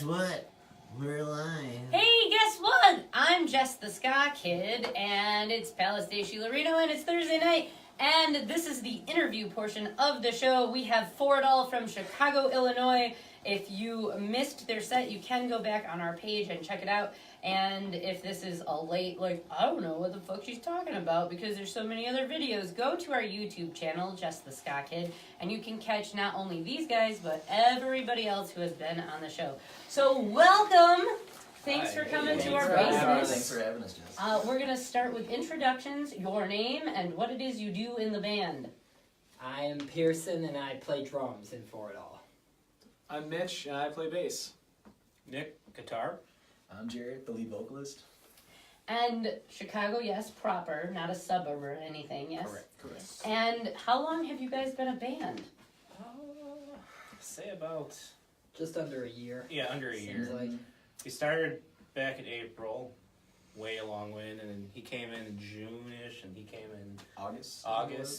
what? We're live. Hey, guess what? I'm Jess the Ska Kid, and it's Palace Day Shilarino, and it's Thursday night, and this is the interview portion of the show. We have For It All from Chicago, Illinois. If you missed their set, you can go back on our page and check it out. And if this is a late, I don't know what the fuck she's talking about because there's so many other videos, go to our YouTube channel, Jess the Ska Kid, and you can catch not only these guys, but everybody else who has been on the show. So welcome! Thanks for coming to our basement. Thanks for having us, Jess. We're going to start with introductions, your name, and what it is you do in the band. I am Pearson, and I play drums in For It All. I'm Mitch, and I play bass. Nick, guitar. I'm Jared, the lead vocalist. And Chicago, yes, proper, not a suburb or anything, yes? Correct. And how long have you guys been a band? Say about, Just under a year. under a Seems year. like. We started back in April, way along way, and then he came in June-ish, and he came in August,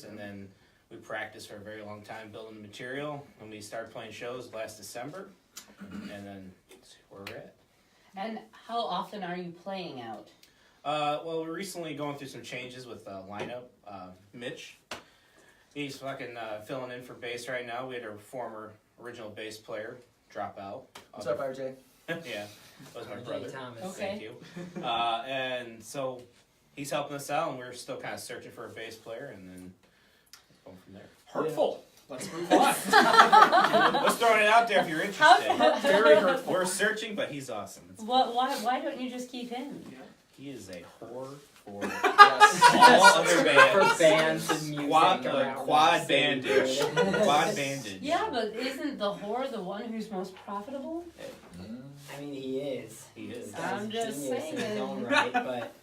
and then we practiced for a very long time building the material, and we started playing shows last December, and then that's where we're at. And how often are you playing out? Well, we're recently going through some changes with lineup. Mitch, he's fucking filling in for bass right now. We had our former original bass player drop out. What's up, RJ? Yeah, that was my RJ brother. Thomas. Okay. Thank you. And so he's helping us out, and we're still kind of searching for a bass player, and then going from there. Hurtful. Let's move on. Let's throw it out there if you're interested. Very hurtful. We're searching, but he's awesome. Why don't you just keep him? He is a whore for Yes. all other bands. For bands and music Quad around the bandage. city. Quad bandage. Yeah, but isn't the whore the one who's most profitable? I mean, he is. He is. I'm He's a just genius in his saying. own right, but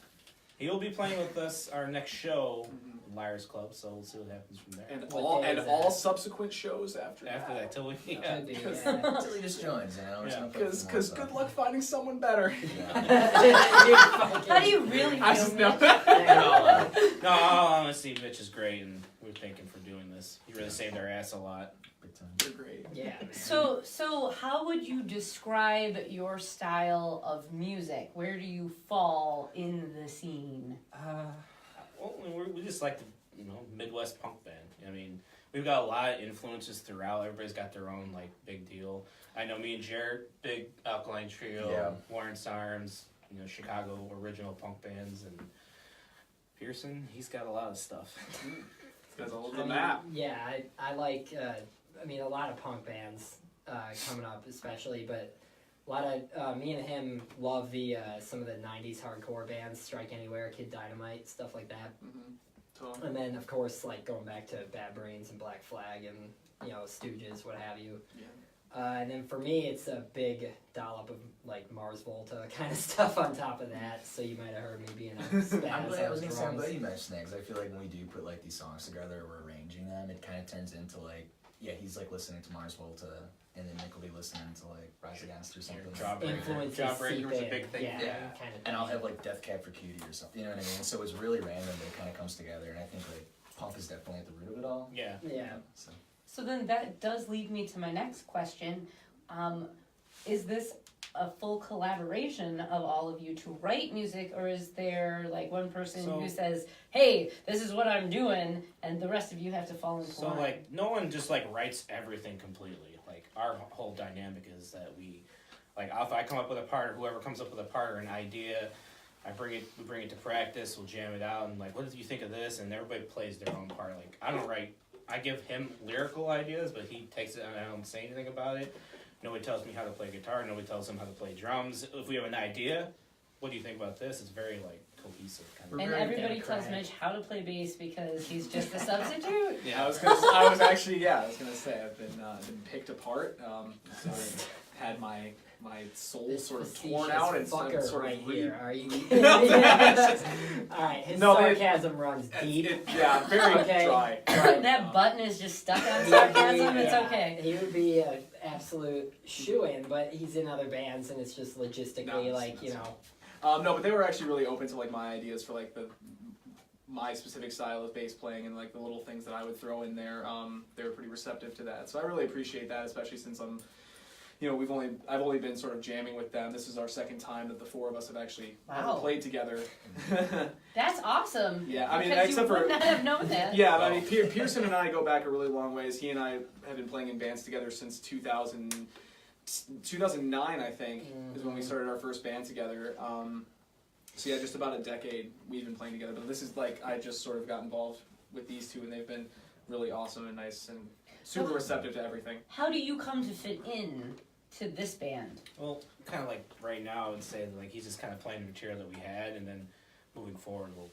He will be playing with us our next show, Liars Club, so we'll see what happens from there. And What day is that? all subsequent shows after After that, till we could be, Because- yeah. Until he just joins, you know? We're just gonna put Because some more good stuff. luck finding someone better. Yeah. How do you really I feel? just know. No, honestly, Mitch is great, and we're thanking for doing this. He really saved our ass a lot. Big time. You're great. Yeah, man. So how would you describe your style of music? Where do you fall in the scene? Well, we just like the Midwest punk band. I mean, we've got a lot of influences throughout. Everybody's got their own big deal. I know me and Jared, big Alkaline Trio, Yeah. Warren Sarms, Chicago original punk bands, and Pearson. He's got a lot of stuff. That's all I over mean, the map. Yeah, I like, a lot of punk bands coming up especially, but a lot of, me and him love the, some of the 90s hardcore bands, Strike Anywhere, Kid Dynamite, stuff like that. Totally. And then, of course, going back to Bad Brains and Black Flag and, Stooges, what have you. Yeah. And then for me, it's a big dollop of, Mars Volta kind of stuff on top of that, so you might have heard me being a spaz I'm glad, I was on gonna say, I'm drums. glad you mentioned that, because I feel like when we do put these songs together, we're arranging them, it kind of turns into he's listening to Mars Volta, and then Nick will be listening to Rise Against or something. Influences Jawbreaker was a seep big in, thing. yeah, Yeah. kind of. And I'll have Death Cab for Cutie or something, you know what I mean? So it's really random, but it kind of comes together, and I think punk is definitely at the root of it all. Yeah. Yeah. So then that does lead me to my next question. Is this a full collaboration of all of you to write music, or is there one person who says, hey, this is what I'm doing, and the rest of you have to fall into So line? no one just writes everything completely. Our whole dynamic is that we if I come up with a part, or whoever comes up with a part or an idea, we bring it to practice, we'll jam it out, and what did you think of this? And everybody plays their own part. I don't write. I give him lyrical ideas, but he takes it and I don't say anything about it. Nobody tells me how to play guitar. Nobody tells him how to play drums. If we have an idea, what do you think about this? It's very cohesive kind of. And very everybody tells democratic. Mitch how to play bass because he's just a substitute? Yeah, I was gonna say I've been picked apart. So I had my soul This sort of facetious torn out and fucker sort right of here. Are you? No, that's just- Alright, his No, sarcasm runs deep. Very Okay. dry. That button is just stuck on sarcasm, it's okay. He would be an absolute shoo-in, but he's in other bands, and it's just logistically, No, but they were actually really open to my ideas for my specific style of bass playing and the little things that I would throw in there. They were pretty receptive to that, so I really appreciate that, especially since I'm you know, I've only been sort of jamming with them. This is our second time that the four of us have actually ever Wow. played together. That's awesome. Yeah, I mean, because except you would for not have known that. yeah, I mean, Pearson and I go back a really long ways. He and I have been playing in bands together since 2009, I think, is when we started our first band together. So yeah, just about a decade we've been playing together. But this is like I just sort of got involved with these two, and they've been really awesome and nice and super receptive to everything. How do you come to fit in to this band? Well, kind of like right now, I would say that like he's just kind of playing the material that we had, and then moving forward, we'll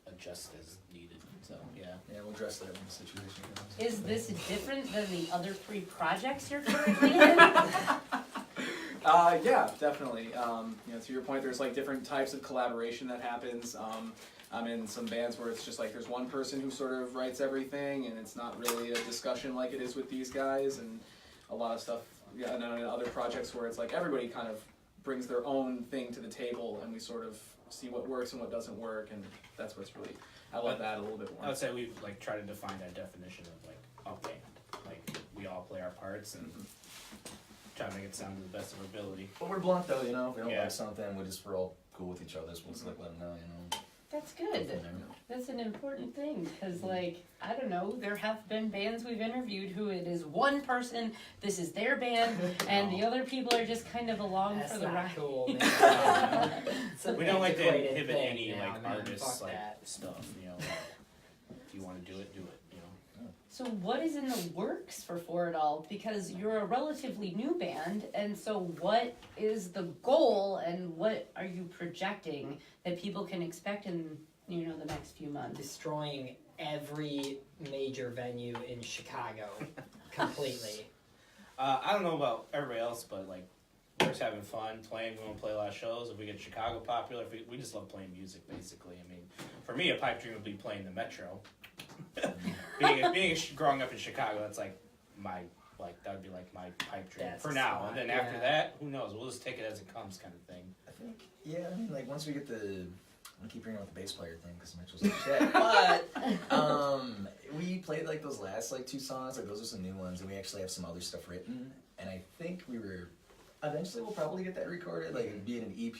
adjust as needed. So yeah. Yeah, we'll dress that when the situation comes. Is this different than the other 3 projects you're currently in? Yeah, definitely. You know, to your point, there's like different types of collaboration that happens. I'm in some bands where it's just like there's one person who sort of writes everything, and it's not really a discussion like it is with these guys, and a lot of stuff. Yeah, and then in other projects where it's like everybody kind of brings their own thing to the table, and we sort of see what works and what doesn't work, and that's what's really. I love that a little bit more. I would say we've like tried to define that definition of like a band. Like we all play our parts and try to make it sound to the best of our ability. But we're blunt though, you know. If we don't Yeah. like something, we're all cool with each other. So we'll just like let them know, you know. That's good. That's an important thing because, like, I don't know, there have been bands we've interviewed who it is one person, this is their band, and the other people are just kind of along That's for the not ride. cool, man. It's an We don't like to antiquated inhibit thing any now, like man. artists Fuck like that. stuff. You know, if you want to do it, you know. So what is in the works for For It All? Because you're a relatively new band, and so what is the goal and what are you projecting that people can expect in, you know, the next few months? Destroying every major venue in Chicago completely. I don't know about everybody else, but like we're just having fun playing. We want to play a lot of shows. If we get Chicago popular, we just love playing music. Basically, I mean, for me, a pipe dream would be playing the Metro. Growing up in Chicago, that's like my that would be like my pipe dream That's for a now. spot, And then after yeah. that, who knows? We'll just take it as it comes, kind of thing. I think, yeah, I mean, like, once we get I keep bringing up the bass player thing because Mitchell's like shit. But, we played, like, those last, like, 2 songs, like, those are some new ones, and we actually have some other stuff written, and I think eventually we'll probably get that recorded, like, be it an EP,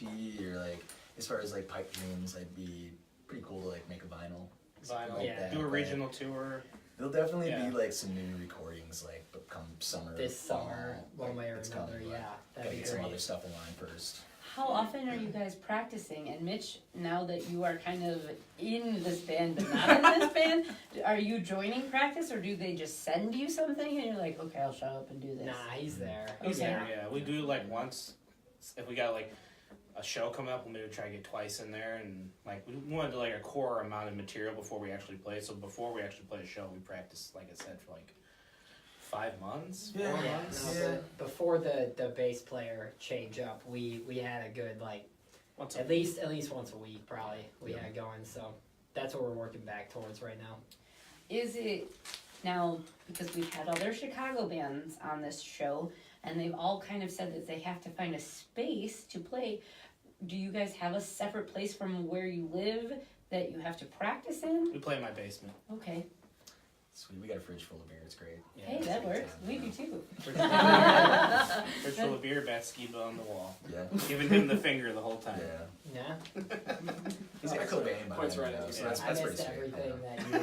or, like, as far as, like, pipe dreams, I'd be pretty cool to, like, make a vinyl. something like yeah. that, Do a but regional tour. There'll definitely Yeah. be, like, some new recordings, like, come summer. This summer, fall, one way or it's another, coming, but yeah, Gotta that'd be get some other great. stuff in line first. How often are you guys practicing? And Mitch, now that you are kind of in this band but not in this band, are you joining practice or do they just send you something and you're like, okay, I'll show up and do this? Nah, he's there. He's there. Yeah, we do like once. If we got like a show coming up, we'll maybe try to get twice in there, and like we wanted like a core amount of material before we actually play. So before we actually play a show, we practice, like I said, for like 5 months, 4 Yeah. months. No, but before the bass player change up, we had a good like Once a at least once a week probably we Yeah. had going. So that's what we're working back towards right now. Is it now, because we've had other Chicago bands on this show and they've all kind of said that they have to find a space to play. Do you guys have a separate place from where you live that you have to practice in? We play in my basement. Okay. Sweet, we got a fridge full of beer, it's great. Yeah, Hey, it's that a good works. time, We yeah. do too. Fridge full of beer, bat ski ball on the wall. Yeah. Giving him the finger the whole time. Yeah. Yeah, He's got Cobain Quite behind right, him, though, so yeah. that's I pretty missed sweet. everything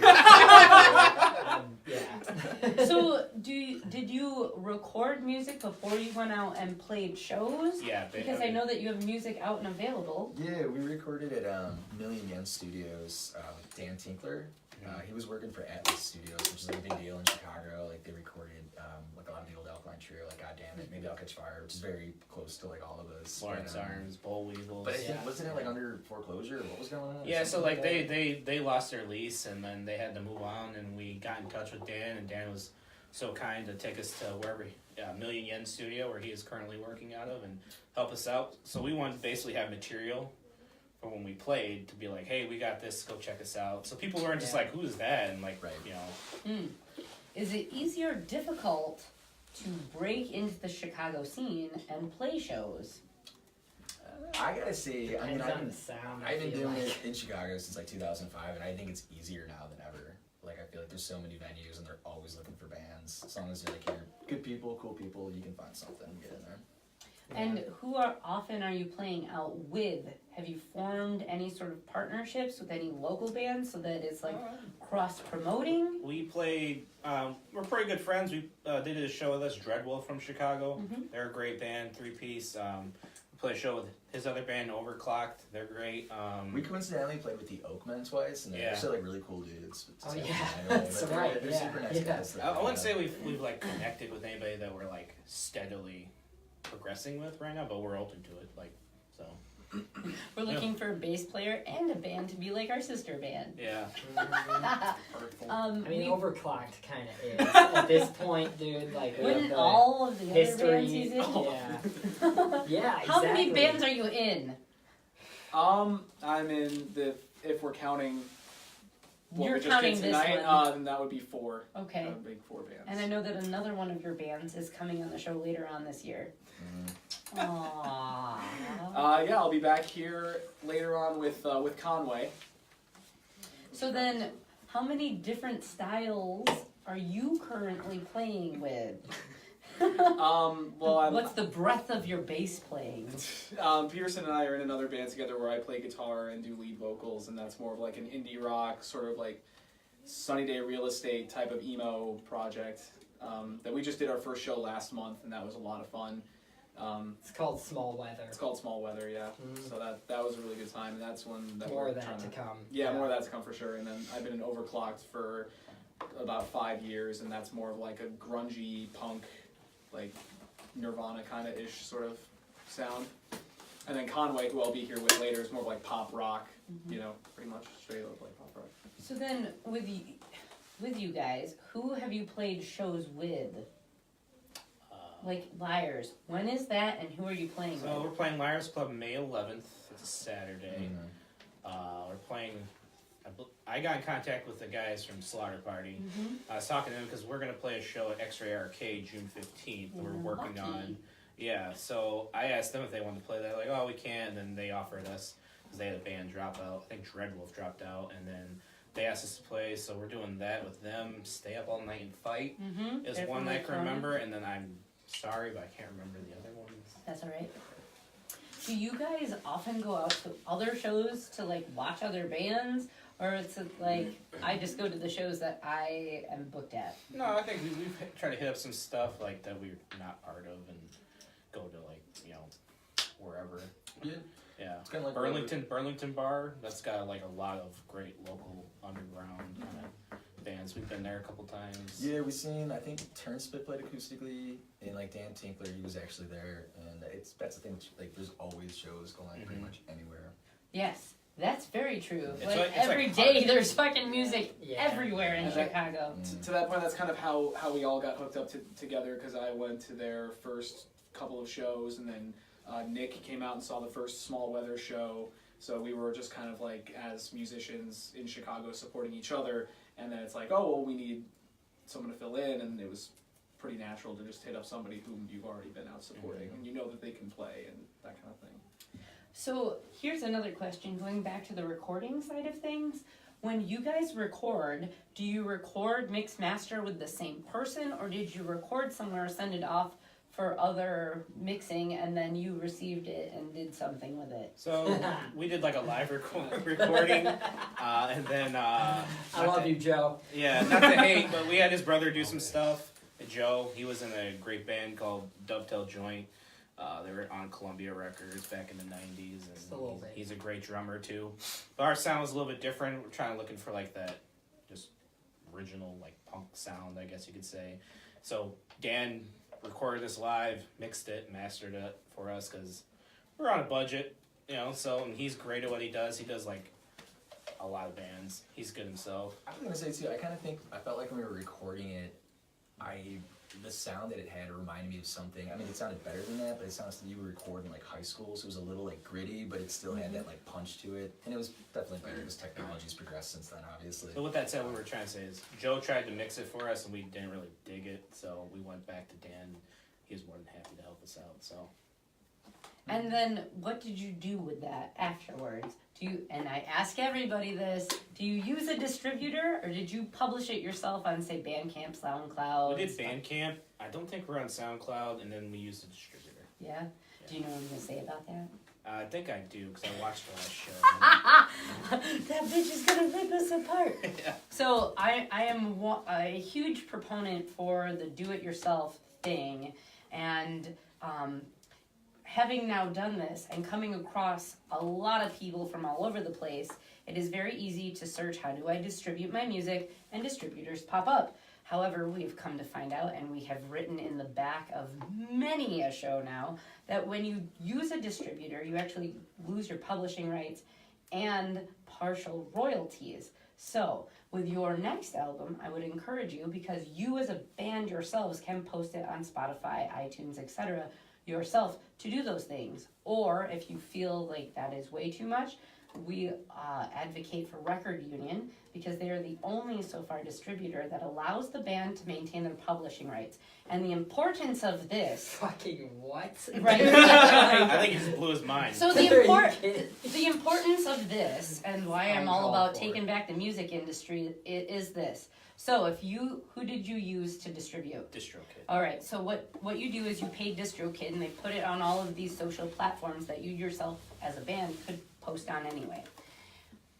Yeah. that you. Yeah. So, did you record music before you went out and played shows? Yeah, Because I know that you have music out and available. Yeah, we recorded at Million Yen Studios with Dan Tinkler. He was working for Atlas Studios, which is like a big deal in Chicago. Like they recorded like a lot of the old Alkaline Trio, like God Damn It, Maybe I'll Catch Fire, which is very close to like all of us. Lawrence And, Arms, Boll Weevils. But I think, Yeah. wasn't it like under foreclosure? Or what was going on? Yeah, so Something like they lost their lease and then they had to move on, and we got in touch with Dan, and Dan was so kind to take us to wherever Million Yen Studio, where he is currently working out of, and help us out. So we wanted to basically have material for when we played to be like, hey, we got this, go check us out. So people weren't just Yeah. like, who's that? And like, Right. you know, Is it easier or difficult to break into the Chicago scene and play shows? I gotta say, I mean, Depends on the sound. I I've been feel doing like. it in Chicago since like 2005, and I think it's easier now than ever. like I feel like there's so many venues and they're always looking for bands. As long as you're like you're good people, cool people, you can find something and get in there. And who often are you playing out with? Have you formed any sort of partnerships with any local bands so that it's like cross promoting? We played. We're pretty good friends. They did a show with us, Dreadwolf from Chicago. They're a great band, 3-piece. We played a show with his other band, Overclocked. They're great. We coincidentally played with the Oakmen twice, and they're actually like really cool dudes. Oh, yeah. That's right, They're yeah, super nice yeah. guys. I wouldn't say we've like connected with anybody that we're like steadily progressing with right now, but we're open to it. Like so. We're looking for a bass player and a band to be like our sister band. Yeah. I mean, We- Overclocked kind of is at this point, dude. Like, Wouldn't the all of the other history. bands he's in? Yeah. Yeah. Exactly. How many bands are you in? I'm in if we're counting what You're we just counting did this tonight, one. then that would be 4. Okay. That would make 4 bands. And I know that another one of your bands is coming on the show later on this year. Aww. Yeah, I'll be back here later on with Conway. So then, how many different styles are you currently playing with? Well, What's the breadth of your bass playing? Peterson and I are in another band together where I play guitar and do lead vocals, and that's more of like an indie rock, sort of like Sunny Day Real Estate type of emo project that we just did our first show last month, and that was a lot of fun. It's called Small Weather. It's called Small Weather, yeah. So that was a really good time, and that's one that More we're of that trying to come. Yeah, more of that to come for sure. And then I've been in Overclocked for about 5 years, and that's more of like a grungy punk, like Nirvana kind of ish sort of sound. And then Conway, who I'll be here with later, is more of like pop rock, you know, pretty much straight up like pop rock. So then, with you guys, who have you played shows with? Like Liars. When is that, and who are you playing So with? we're playing Liars Club May 11th. It's a Saturday. We're playing. I got in contact with the guys from Slaughter Party. I was talking to them because we're gonna play a show at X-Ray Arcade June 15th. That we're working Lucky. on. Yeah. So I asked them if they wanted to play that. Like, oh, we can. And then they offered us because they had a band drop out. I think Dreadwolf dropped out, and then they asked us to play. So we're doing that with them. Stay up all night and fight is They're one from that I the can remember, and then I'm sorry, but I can't remember the other ones. That's all right. Do you guys often go out to other shows to like watch other bands, or it's like I just go to the shows that I am booked at? No, I think we've tried to hit up some stuff like that we're not part of and go to like, you know, wherever. Yeah. Yeah. It's kind of like Burlington Bar. That's got like a lot of great local underground kind of bands. We've been there a couple times. Yeah, we've seen. I think Turnspit played acoustically, and like Dan Tinkler, he was actually there, and that's the thing. Like, there's always shows going pretty much anywhere. Yes, that's very true. It's Like, like every day there's fucking music Yeah. everywhere in And that- Chicago. To that point, that's kind of how we all got hooked up together, because I went to their first couple of shows, and then Nick came out and saw the first Small Weather show. So we were just kind of like, as musicians in Chicago, supporting each other. And then it's like, oh, well, we need someone to fill in, and it was pretty natural to just hit up somebody whom you've already been out supporting, and you know that they can play and that kind of thing. So here's another question, going back to the recording side of things. When you guys record, do you record mix master with the same person, or did you record somewhere, send it off for other mixing, and then you received it and did something with it? So we did like a live recording, and then I love you, Joe. Yeah, not to hate, but we had his brother do some stuff. Joe, he was in a great band called Dovetail Joint. They were on Columbia Records back in the 90s, and he's a great drummer too. But our sound was a little bit different. We're looking for like that just original like punk sound, I guess you could say. So Dan recorded this live, mixed it, mastered it for us because we're on a budget, you know. So, and he's great at what he does. He does like a lot of bands. He's good himself. I was gonna say too. I felt like when we were recording it, the sound that it had reminded me of something. I mean, it sounded better than that, but it sounds like you were recording like high school, so it was a little like gritty, but it still had that like punch to it, and it was definitely better because technology's progressed since then, obviously. So with that said, what we were trying to say is Joe tried to mix it for us, and we didn't really dig it, so we went back to Dan. He was more than happy to help us out. So. And then what did you do with that afterwards? and I ask everybody this, do you use a distributor or did you publish it yourself on, say, Bandcamp, SoundCloud? We did Bandcamp. I don't think we're on SoundCloud, and then we used a distributor. Yeah? Do you know what I'm going to say about that? I think I do, because I watched the last show. That bitch is going to rip us apart. Yeah. So I am a huge proponent for the do-it-yourself thing, and having now done this and coming across a lot of people from all over the place, it is very easy to search how do I distribute my music, and distributors pop up. However, we've come to find out, and we have written in the back of many a show now, that when you use a distributor, you actually lose your publishing rights and partial royalties. So, with your next album, I would encourage you, because you as a band yourselves can post it on Spotify, iTunes, etc., yourself, to do those things. Or if you feel like that is way too much, we advocate for Record Union, because they are the only so far distributor that allows the band to maintain their publishing rights. And the importance of this, Fucking what? right? I think it just blew his mind. So Are you kidding? the importance of this, and why I'm all about taking back the music industry, is this. So who did you use to distribute? DistroKid. All right, so what you do is you pay DistroKid, and they put it on all of these social platforms that you yourself as a band could post on anyway.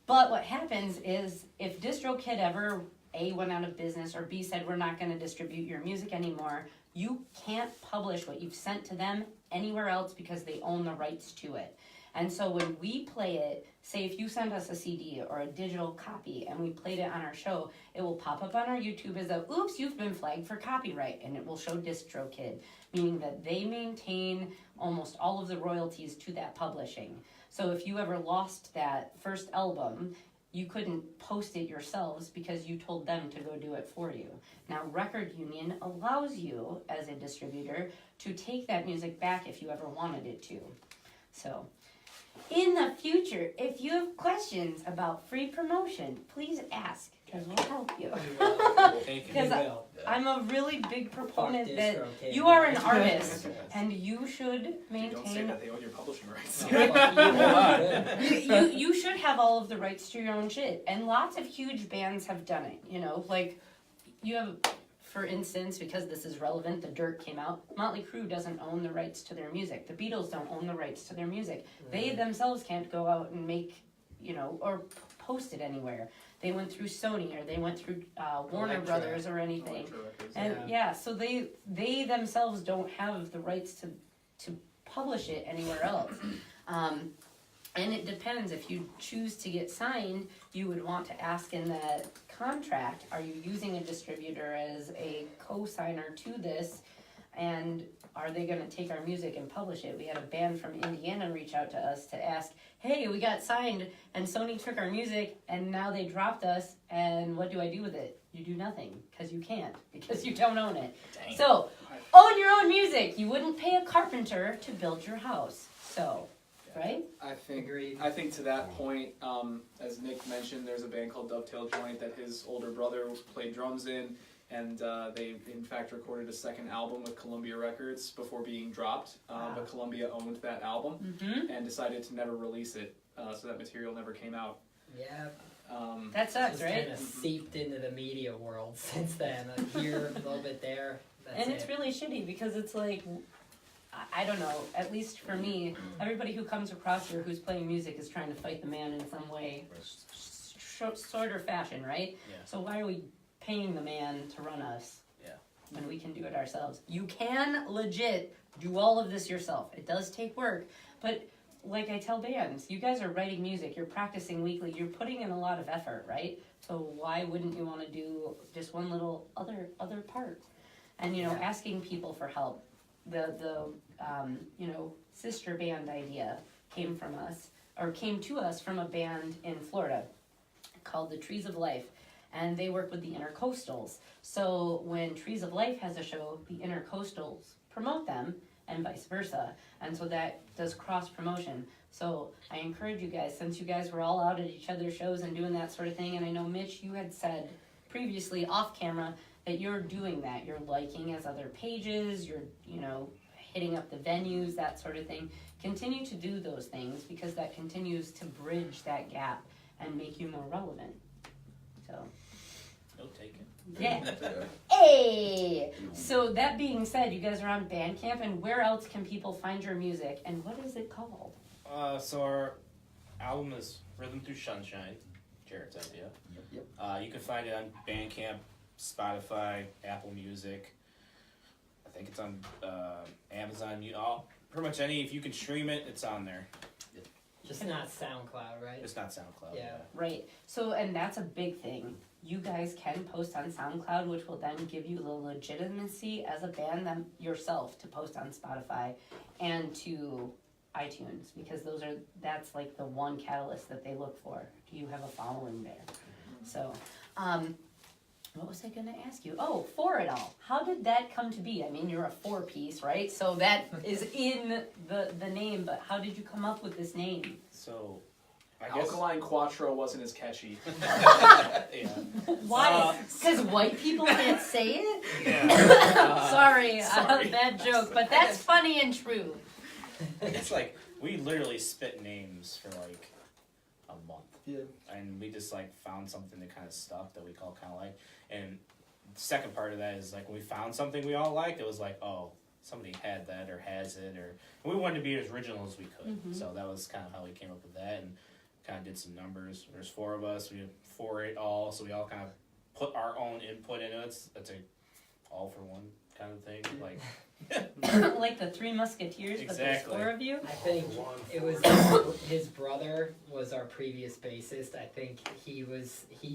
But what happens is, if DistroKid ever A, went out of business, or B, said we're not going to distribute your music anymore, you can't publish what you've sent to them anywhere else, because they own the rights to it. And so when we play it, say if you send us a CD or a digital copy and we played it on our show, it will pop up on our YouTube as a, oops, you've been flagged for copyright, and it will show DistroKid, meaning that they maintain almost all of the royalties to that publishing. So if you ever lost that first album, you couldn't post it yourselves because you told them to go do it for you. Now, Record Union allows you, as a distributor, to take that music back if you ever wanted it to. So, in the future, if you have questions about free promotion, please ask, because we'll help you. Thank you. Because I'm a really big proponent that you are an artist, and you should You don't say maintain... that they own your publishing rights. You should have all of the rights to your own shit, and lots of huge bands have done it. You know, like you have, for instance, because this is relevant, The Dirt came out. Motley Crue doesn't own the rights to their music. The Beatles don't own the rights to their music. They themselves can't go out and make, or post it anywhere. They went through Sony, or they went through Warner Elektra. Brothers or anything. Electro Records. And so they themselves don't have the rights to publish it anywhere else. And it depends. If you choose to get signed, you would want to ask in that contract, are you using a distributor as a co-signer to this? And are they going to take our music and publish it? We had a band from Indiana reach out to us to ask, hey, we got signed and Sony took our music and now they dropped us, and what do I do with it? You do nothing, because you can't, because you don't own it. Dang. So, own your own music. You wouldn't pay a carpenter to build your house. So, right? I think Agreed. I think to that point, as Nick mentioned, there's a band called Dovetail Joint that his older brother played drums in, and they in fact recorded a second album with Columbia Records before being dropped. But Columbia owned that album and decided to never release it, so that material never came out. Yeah. That sucks, Just right? kind of seeped into the media world since then. Here, a little bit there. That's And it. it's really shitty, because it's like, I don't know, at least for me, everybody who comes across here who's playing music is trying to fight the man in some way, sort or fashion, right? Yeah. So why are we paying the man to run us? Yeah. When we can do it ourselves. You can legit do all of this yourself. It does take work, but like I tell bands, you guys are writing music, you're practicing weekly, you're putting in a lot of effort, right? So why wouldn't you want to do just one little other part? And asking people for help. The sister band idea came to us from a band in Florida called the Trees of Life, and they work with the Intercoastals. So when Trees of Life has a show, the Intercoastals promote them, and vice versa. And so that does cross promotion. So I encourage you guys, since you guys were all out at each other's shows and doing that sort of thing, and I know Mitch, you had said previously off camera that you're doing that. You're liking as other pages, you're, hitting up the venues, that sort of thing. Continue to do those things because that continues to bridge that gap and make you more relevant. So, You'll take it. yeah. Hey! So that being said, you guys are on Bandcamp, and where else can people find your music, and what is it called? So our album is Rhythm Through Sunshine, Jared's idea. Yep. You can find it on Bandcamp, Spotify, Apple Music. I think it's on Amazon. Pretty much any, if you can stream it, it's on there. Just not SoundCloud, right? It's not SoundCloud. Yeah. Right. So, and that's a big thing. You guys can post on SoundCloud, which will then give you the legitimacy as a band yourself to post on Spotify and to iTunes, because that's like the one catalyst that they look for. Do you have a following there? So, what was I going to ask you? Oh, For It All. How did that come to be? I mean, you're a four-piece, right? So that is in the name, but how did you come up with this name? So, I guess. Alkaline Quattro wasn't as catchy. Yeah. Why? Because white people can't say it? Yeah. Sorry, Sorry. bad joke, but that's funny and true. It's like, we literally spit names for like a month. Yeah. And we just like found something that kind of stuck that we all kind of like. And the second part of that is like when we found something we all liked, it was like, oh, somebody had that or has it, or and we wanted to be as original as we could. Mhm. So that was kind of how we came up with that, and kind of did some numbers. There's 4 of us. We have For It All, so we all kind of put our own input into it. It's a all for one kind of thing, like. Like the Three Musketeers, but there's Exactly. 4 of you? I think it was his brother was our previous bassist. I think he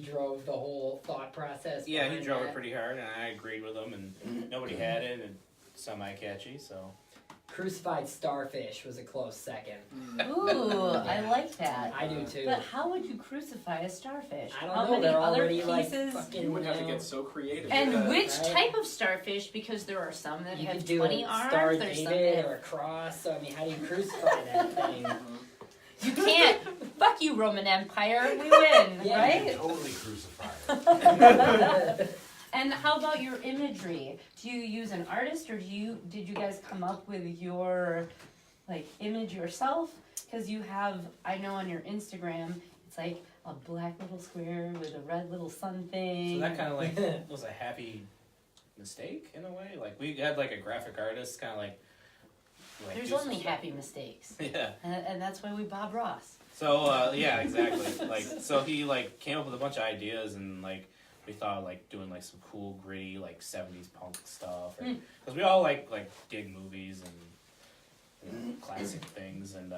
drove the whole thought process. Yeah, he behind drove that. it pretty hard, and I agreed with him, and nobody had it, and semi-catchy, so. Crucified Starfish was a close second. Ooh, I like that. I do too. But how would you crucify a starfish? I don't How know. many They're other already pieces? like fucking. You would have to know, get so creative. And with that. which Right. type of starfish? Because there are some that You have could do 20 a arms. Star There's some David that or a cross. So, I mean, how do you crucify that thing? you can't. Fuck you, Roman Empire. We win, Yeah. right? Totally crucified. And how about your imagery? Do you use an artist, or did you guys come up with your like image yourself? Because you have, I know on your Instagram, it's like a black little square with a red little sun thing. So that kind of like was a happy mistake in a way. Like we had like a graphic artist kind of like There's do some only stuff. happy mistakes, Yeah. and that's why we Bob Ross. So yeah, exactly. Like so he like came up with a bunch of ideas, and like we thought like doing like some cool gritty like 70s punk stuff, because we all like dig movies and you know, classic things, and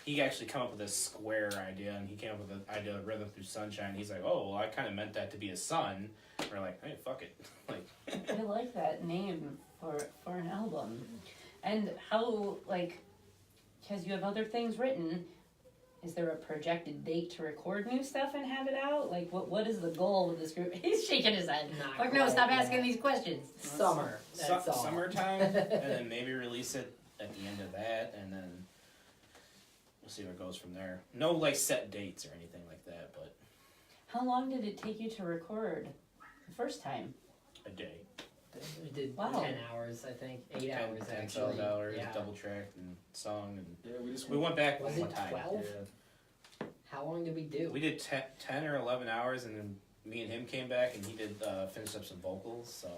he actually came up with this square idea, and he came up with the idea of Rhythm Through Sunshine. He's like, oh, well, I kind of meant that to be a sun. We're like, hey, fuck it. Like, I like that name for an album. And how, like, because you have other things written, is there a projected date to record new stuff and have it out? Like, what is the goal with this group? He's shaking his head. Not Like, no, quite stop yet. asking these questions. Summer. That's all. summertime, and then maybe release it at the end of that, and then we'll see where it goes from there. No, like, set dates or anything like that, but How long did it take you to record the first time? a day. We did Wow. 10 hours, I think. 8 hours, 10 actually. solid hours, Yeah. double tracked and sung, and Yeah, we just we went back Was one more it time. 12? How long did we do? We did 10 or 11 hours, and then me and him came back, and he did finish up some vocals, so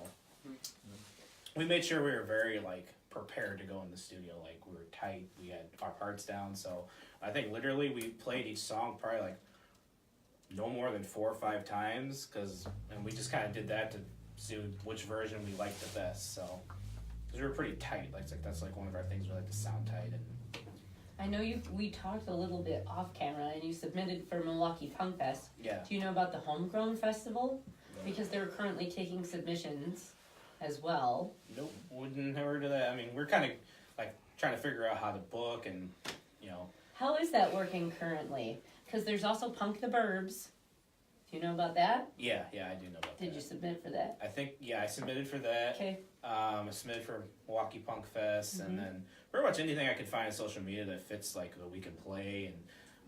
we made sure we were very, like, prepared to go in the studio. Like, we were tight, we had our parts down, so I think literally we played each song probably, like, no more than 4 or 5 times, and we just kind of did that to see which version we liked the best, so, because we were pretty tight. Like, that's, like, one of our things, we like to sound tight, and I know we talked a little bit off camera, and you submitted for Milwaukee Punk Fest. yeah. Do you know about the Homegrown Festival? Because they're currently taking submissions as well. Nope, wouldn't have heard of that. I mean, we're kind of like trying to figure out how to book, and you know. How is that working currently? Because there's also Punk the Burbs. Do you know about that? Yeah, I do know about that. Did you submit for that? I think I submitted for that. Okay. I submitted for Milwaukee Punk Fest, Mhm. and then pretty much anything I could find on social media that fits like that we can play, and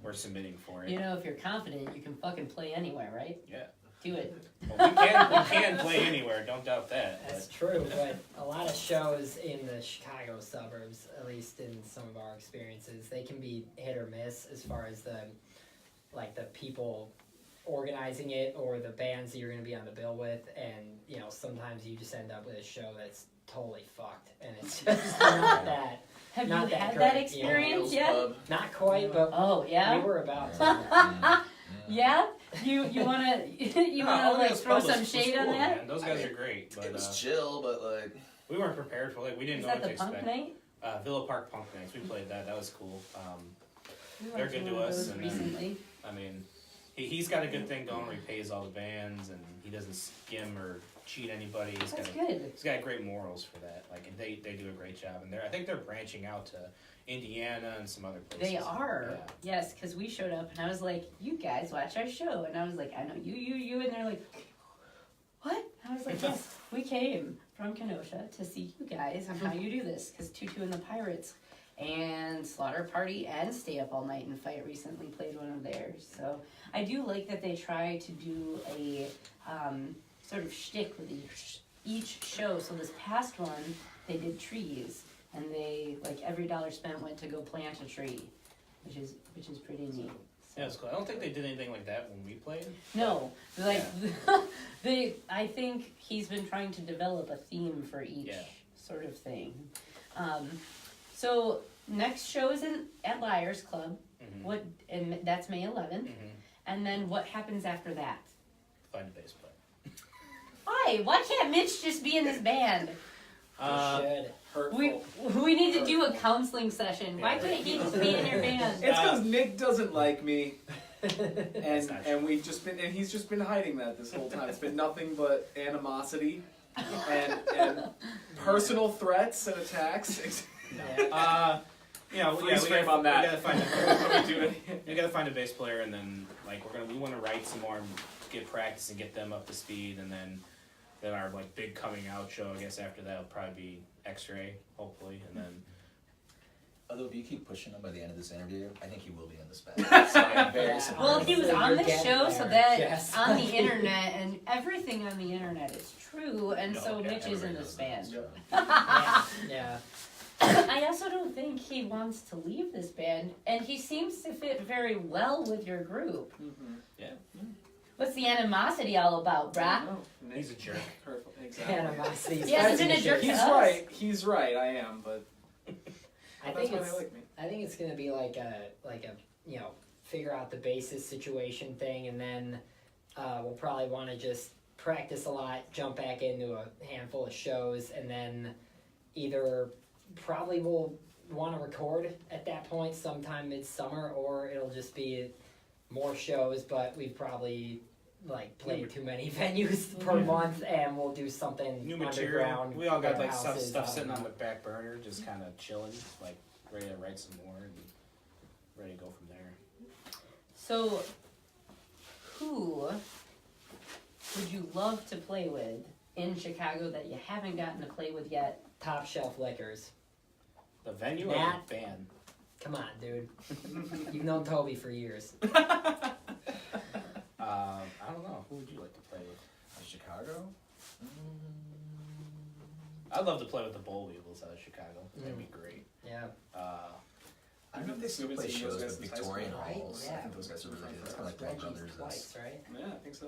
we're submitting for it. You know, if you're confident, you can fucking play anywhere, right? Yeah. Do it. Well, we can play anywhere. Don't doubt that. That's true, but a lot of shows in the Chicago suburbs, at least in some of our experiences, they can be hit or miss as far as the people organizing it or the bands that you're going to be on the bill with, and sometimes you just end up with a show that's totally fucked, and it's just not that. Have Not you that had great, that experience yet? Not quite, but Oh yeah. we were about to. Yeah. You wanna like throw some shade on that? Man. Those guys are great, but It was chill, but like we weren't prepared for it. We didn't Is know that what to the punk expect. night? Villa Park Punk Nights. We played that. That was cool. We They're went good to to one of us, those and recently. I mean, he's got a good thing going where he pays all the bands and he doesn't skim or cheat anybody. That's good. He's got great morals for that. Like, and they do a great job, and I think they're branching out to Indiana and some other places. They are. Yeah. Yes, because we showed up and I was like, "You guys watch our show," and I was like, "I know you," and they're like, "What?" I was like, "Yes, we came from Kenosha to see you guys and how you do this." Because Tutu and the Pirates and Slaughter Party and Stay Up All Night and Fight recently played one of theirs. So I do like that they try to do a sort of shtick with each show. So this past one, they did trees. And they, like, every dollar spent went to go plant a tree, which is pretty neat. Yeah, it's cool. I don't think they did anything like that when we played. No, like I think he's been trying to develop a theme for each sort of thing. So next show is at Liars Club. Mm-hmm. And that's May 11th. Mm-hmm. And then what happens after that? Find a bass player. Why can't Mitch just be in this band? Should. Hurtful. We need to do a counseling session. Why couldn't he just be in your band? It's because Nick doesn't like me, That's not and he's just been hiding that this whole time. It's been nothing but animosity and personal threats and attacks. Freeze frame on that. We gotta find a bass player, and then like we want to write some more, and get practice, and get them up to speed, and then our like big coming out show. I guess after that will probably be X-Ray, hopefully, and then. although if you keep pushing him by the end of this interview, I think he will be in this band. So I'm very Yeah. surprised. Well, he was on You're this getting show, there, so that Jess. on the internet, and everything on the internet is true, and No, so yeah, Mitch is in everybody this knows band. that, so. Yeah. I also don't think he wants to leave this band, and he seems to fit very well with your group. Mm-hmm. What's the animosity all about, brah? He's a jerk. Hurtful. Exactly. Animosity. He hasn't been a jerk to He's us. right. He's right. I am, but I that's think why it's they like me. I think it's gonna be like a figure out the basis situation thing, and then we'll probably want to just practice a lot, jump back into a handful of shows, and then either probably we'll want to record at that point sometime midsummer, or it'll just be more shows, but we've probably like played too many venues per month, and we'll do something New material. underground. We all got like warehouses, stuff I don't sitting on know. the back burner, just kind of chilling, like ready to write some more and ready to go from there. So, who would you love to play with in Chicago that you haven't gotten to play with yet? Top Shelf Liquors. The venue or Matt. the band? Come on, dude. You've known Toby for years. I don't know. Who would you like to play with? Chicago? I'd love to play with the Boll Weevils out of Chicago. That'd be great. Yeah. I don't know if they still We've play been seeing those shows guys with since high Victorian school, right? halls. I Yeah. think those guys are really good. It's kind of like Blood Reggie's Brothers. twice, right? Yeah, I think so.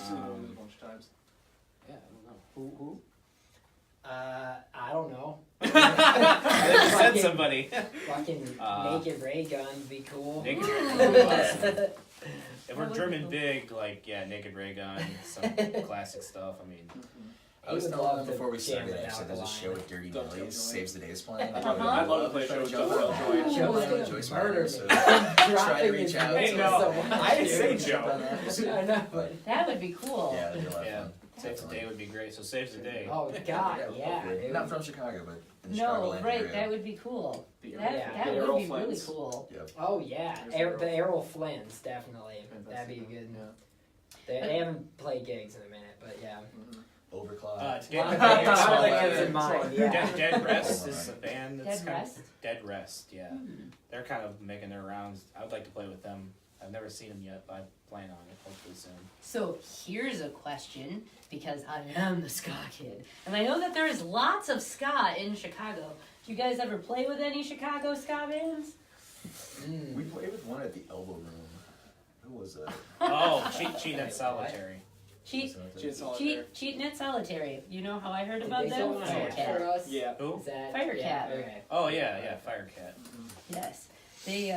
I've seen them a bunch of times. Yeah, I don't know. Who? I don't know. I just said somebody. Fucking Naked Ray Gun would be cool. Naked Ray Gun would be awesome. If we're dreaming big, like, Naked Ray Gun, some classic stuff, I mean. I was would telling love them to before we jam started, with actually, there's a show with Dirty Don't kill Billy's, Joey. Saves the Day's playing. I'd love to play a show with Joe Joey. Joe's gonna Joyce murder Meyer, me. so Dropping try to reach his out. name Hey, no, so much, I didn't say dude. Joe. I know, but That would be cool. Yeah, that'd be a lot of Yeah. fun. Saves the Day would be great. So Saves the Day. oh god, yeah, hopefully. dude. Not from Chicago, but in the Chicagoland No, right, area. that would be cool. The That, Yeah. that Errol would be really Flynn's. cool. Oh yeah, There's the Errol Flynn's definitely. That'd be Fantastic. good. Yeah. They haven't played gigs in a minute, but yeah. Overclock. Lot of Dead, bands Dead- in mind, yeah. Dead Rest is a band that's Dead kind Rest? of Dead Rest, yeah. Hmm. They're kind of making their rounds. I would like to play with them. I've never seen him yet, but I plan on it hopefully soon. So here's a question, because I am the Ska Kid, and I know that there is lots of ska in Chicago. Do you guys ever play with any Chicago ska bands? We played with one at the Elbow Room. Who was that? Oh, cheating at solitary. Cheat Knit Solitary. You know how I heard about Did they them? go on Firecat. for us? Yeah. Who? Is that, Firecat. Yeah, okay. Oh yeah, Firecat. Yes. They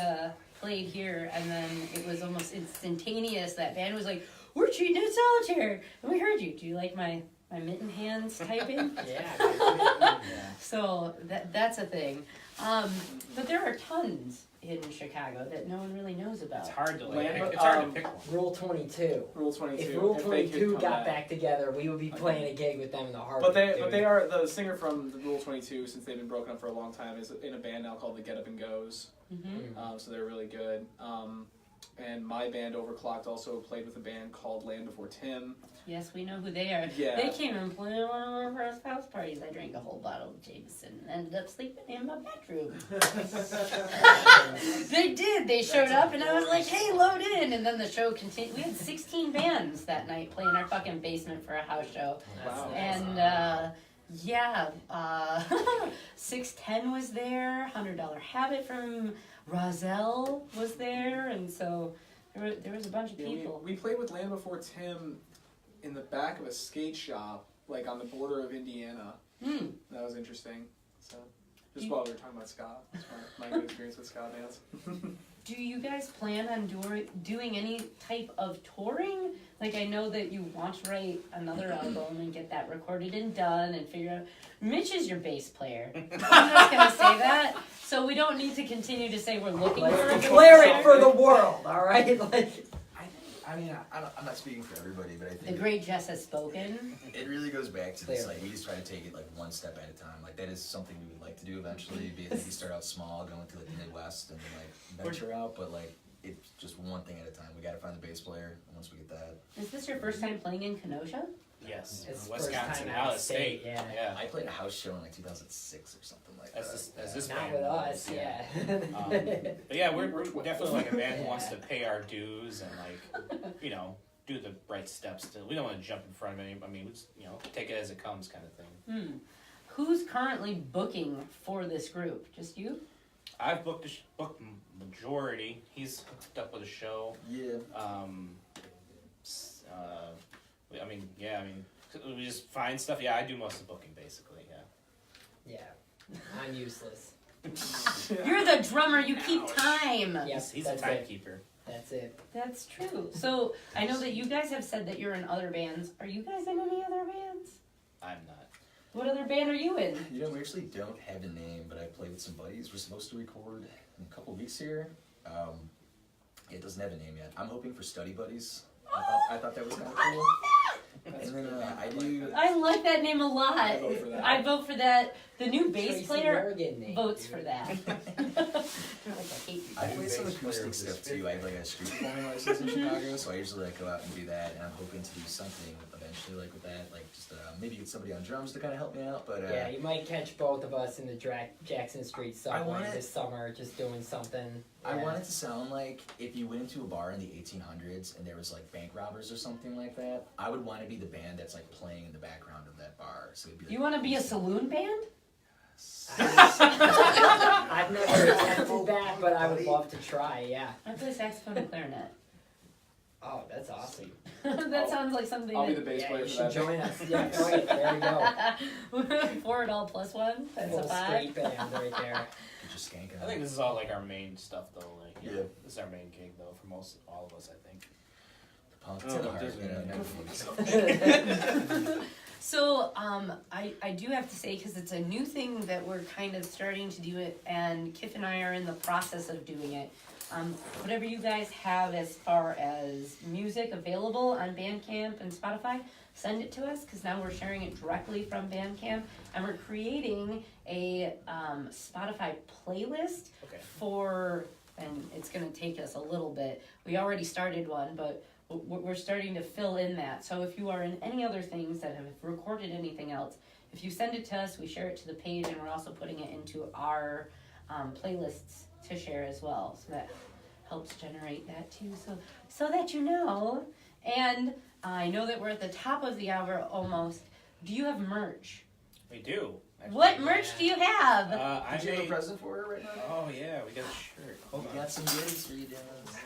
played here, and then it was almost instantaneous. That band was like, "We're cheating at solitaire," and we heard you. Do you like my mitten hands typing? Yeah. So that's a thing. But there are tons in Chicago that no one really knows about. It's hard to Land- it's hard to pick one. Rule 22. Rule 22. If Rule they could 22 come got back together, we would be playing a gig with them in the heartbeat. But they are the singer from the Rule 22, since they've been broken up for a long time, is in a band now called the Get Up and Goes. Mm-hmm. So they're really good. And my band Overclocked also played with a band called Land Before Tim. Yes, we know who they are. Yeah. They came and played at one of our first house parties. I drank a whole bottle of Jameson and ended up sleeping in my bedroom. They did. They showed up and I was like, "Hey, load in!" And then the show continued. We had 16 bands that night playing our fucking basement for a house show. Wow. And yeah, 610 was there. $100 Habit from Rozelle was there, and so there was a bunch of Yeah, people. we played with Land Before Tim in the back of a skate shop, like on the border of Indiana. Hmm. That was interesting. So, just You- while we were talking about ska, that's my good experience with ska bands. Do you guys plan on doing any type of touring? Like, I know that you want to write another album and get that recorded and done and figure out. Mitch is your bass player. I'm just gonna say that, so we don't need to continue to say we're looking for a Let's bass declare player. it for the world, alright? Like, I'm not speaking for everybody, but I The think great Jess has spoken. it really goes back to this, Clearly. like, we just try to take it, like, one step at a time. Like, that is something we would like to do eventually, be maybe start out small, going to, like, the Midwest, and then, like, venture out, but, like, it's just one thing at a time. We gotta find the bass player, and once we get that. Is this your first time playing in Kenosha? Yes. It's Wisconsin, first time out of state. yeah. I played a house show in, like, 2006 or something like As that. this Not band with was, us, yeah. But yeah, we're definitely like a band who wants to pay our dues and like, you know, do the right steps. We don't want to jump in front of any. I mean, we just, you know, take it as it comes, kind of thing. Who's currently booking for this group? Just you? I've booked majority. He's hooked up with a show. Yeah. We just find stuff. Yeah, I do most of the booking basically. Yeah. Yeah. I'm useless. You're the drummer. You keep time. Yeah, He's a that's it. timekeeper. That's it. That's true. So I know that you guys have said that you're in other bands. Are you guys in any other bands? I'm not. What other band are you in? You know, we actually don't have a name, but I play with some buddies. We're supposed to record in a couple weeks here. It doesn't have a name yet. I'm hoping for Study Buddies. I thought that was kind of cool. That's And then really I cool. do. I like that name a lot. I vote for that. I vote for that. The new bass Tracy player Morgan name, votes dude. for that. I hate I you. play some bass player acoustic was stuff fifth too. I have like a street performing license in Chicago, so I usually like go out and do that. And I'm hoping to do something eventually like with that, like just maybe get somebody on drums to kind of help me out. But Yeah, you might catch both of us in the Jackson Street subway want it. this summer, just doing something. I Yeah. want it to sound like if you went into a bar in the 1800s and there was like bank robbers or something like that. I would want to be the band that's like playing in the background of that bar. So it'd be like, You want to be a saloon band? I've never attempted that, but I would love to try. Yeah. I play saxophone and clarinet. Oh, that's awesome. That sounds like something I'll be the that bass Yeah, player you for should that. join us. Yeah, right, there we go. For it all plus one. That's Full a five. straight band right there. Get your skank on. I think this is all like our main stuff though. Like, you know, Yeah. this is our main gig though for most all of us, I think. the punk Oh, to the it heart, doesn't you know, matter. never lose. So, I do have to say, because it's a new thing that we're kind of starting to do it, and Kif and I are in the process of doing it. Whatever you guys have as far as music available on Bandcamp and Spotify, send it to us, because now we're sharing it directly from Bandcamp, and we're creating a Spotify playlist Okay. for, and it's going to take us a little bit. We already started one, but we're starting to fill in that. So if you are in any other things that have recorded anything else, if you send it to us, we share it to the page, and we're also putting it into our playlists to share as well. So that helps generate that too. So that you know. And I know that we're at the top of the hour almost. Do you have merch? We do. Actually. What merch do you have? I Did you have a made. present for her right now? Oh yeah, we got a shirt. Hold We on. got some goodies for you, Dennis.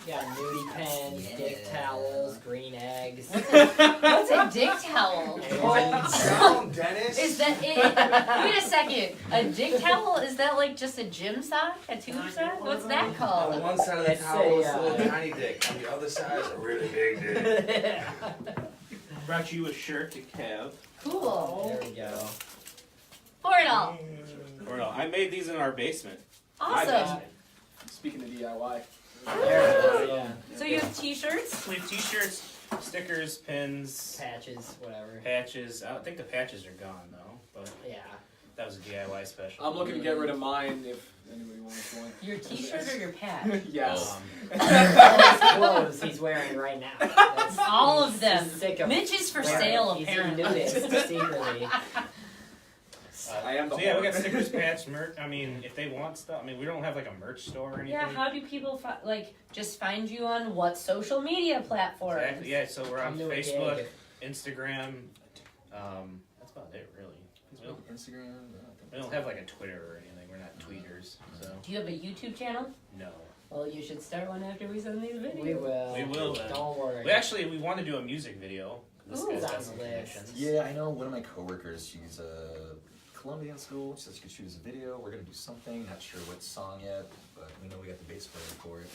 Yeah, nudie pens, dick Yeah. towels, green eggs. What's a dick towel? Calm down, Dennis. Is that it? Wait a second. A dick towel? Is that like just a gym sock? A tube sock? What's that On called? one side of the It's towel is a, a little tiny dick. On the other side is a really big dick. Brought you a shirt to Kev. Cool. There we go. For it all. Or no, I made these in our basement. My Awesome. basement. Speaking of DIY. There we go, yeah. So you have t-shirts? We have t-shirts, stickers, pins, Patches, whatever. patches. I don't think the patches are gone though, but Yeah. that was a DIY special. I'm looking to get rid of mine if anybody wants one. Your t-shirt or your pad? Yes. His clothes he's wearing right now. That's, All he's- of them. he's sick of Mitch is for wearing sale, it. He's a apparently. nudist, secretly. I am the So yeah, we whore. got stickers, patch, merch. I mean, if they want stuff, I mean, we don't have like a merch store or anything. Yeah, how do people just find you on what social media platforms? Exactly. Yeah, so we're on Come to a Facebook, gig. Instagram. That's about it, really. We don't, Instagram. we don't have like a Twitter or anything. We're not tweeters, so Do you have a YouTube channel? no. Well, you should start one after we send these videos. We will. We will then. Don't worry. We want to do a music video. This Ooh. guy's got It's some on the list. connections. Yeah, I know one of my coworkers, she's Colombian school. She said she could shoot us a video. We're gonna do something. Not sure what song yet, but we know we got the bass player for it.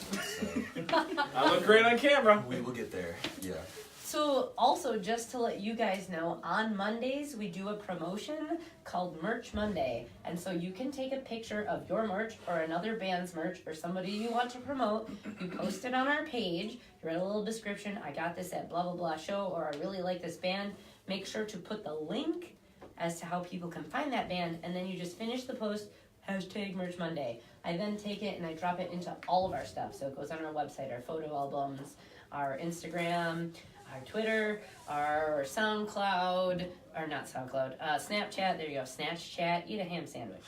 So I look great on camera. we will get there. Yeah. So also, just to let you guys know, on Mondays we do a promotion called Merch Monday. And so you can take a picture of your merch or another band's merch or somebody you want to promote. You post it on our page. You write a little description. I got this at blah, blah, blah show, or I really like this band. Make sure to put the link as to how people can find that band. And then you just finish the post, hashtag Merch Monday. I then take it and I drop it into all of our stuff. So it goes on our website, our photo albums, our Instagram, our Twitter, our SoundCloud, or not SoundCloud, Snapchat, there you go, Snatch Chat, eat a ham sandwich.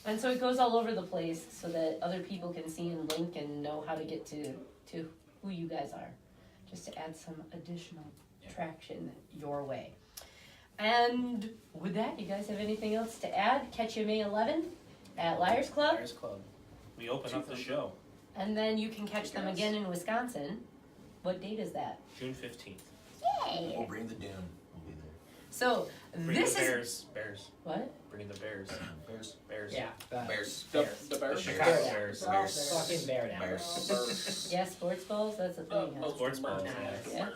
And so it goes all over the place so that other people can see and link and know how to get to who you guys are, just to add some additional traction your way. And with that, you guys have anything else to add? Catch you May 11th at Liars Club, Liars Club. We open up the show and then you can catch them again in Wisconsin. What date is that? June 15th. Yay! We'll bring the doom. We'll be there. So Bring this the is Bears. what? Bring the Bears. Bears. Bears. Yeah. Bears. The The Bears. Chicago Bear down. Bears. Bears. Fucking bear down. Bears. Yeah, sports balls. That's a thing. huh? Sports balls. Nice. Yeah. Yeah.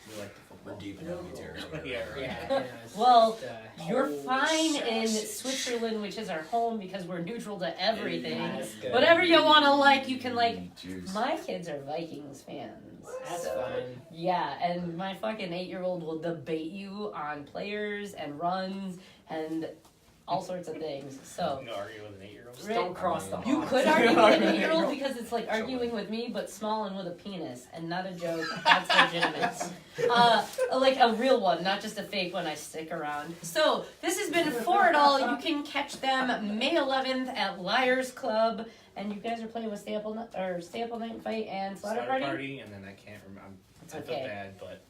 We like the We're football. deep in enemy territory. Yeah, right. Yeah. It's Well, just, You're Oh, fine in sausage. Switzerland, which is our home, because we're neutral to everything. That's good. Whatever you want to like, you can like. Juice. My kids are Vikings fans. That's so- fine. Yeah, and my fucking 8-year-old will debate you on players and runs and all sorts of things. So You argue with an 8-year-old. Just don't cross the you line. could argue with an 8-year-old because it's like arguing with me, but small and with a penis, and not a joke. That's legitimate. Like a real one, not just a fake one I stick around. So this has been For It All. You can catch them May 11th at Liars Club, and you guys are playing with Stay Up All Night Fight and Slaughter Party. And then I can't remember. It's I feel okay. bad, but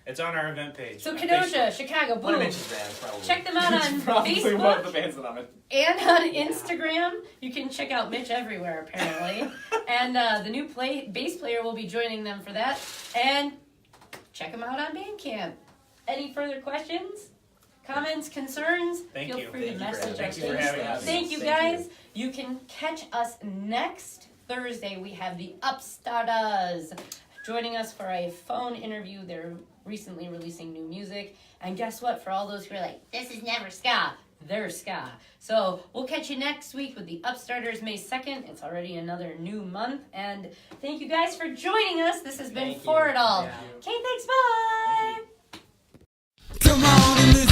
it's on our event page. So on Kenosha, Facebook. Chicago, One of boom. Mitch's bands, probably. Check them out on It's probably one of the Facebook bands that I'm in. and on Instagram. You can check out Mitch everywhere, apparently. And the new bass player will be joining them for that. And check them out on Bandcamp. Any further questions? Comments, concerns? Thank Feel you. free to Thank you for message having us. us. Thank you for having us. Thank you, Thank guys. You can catch us next Thursday. We have the Upstarters joining us for a phone interview. They're recently releasing new music. And guess what? For all those who are like, this is never ska, they're ska. So we'll catch you next week with the Upstarters May 2nd. It's already another new month. And thank you guys for joining us. This has been Thank For you. It All. Yeah. Okay, thanks. Bye. Come on and listen.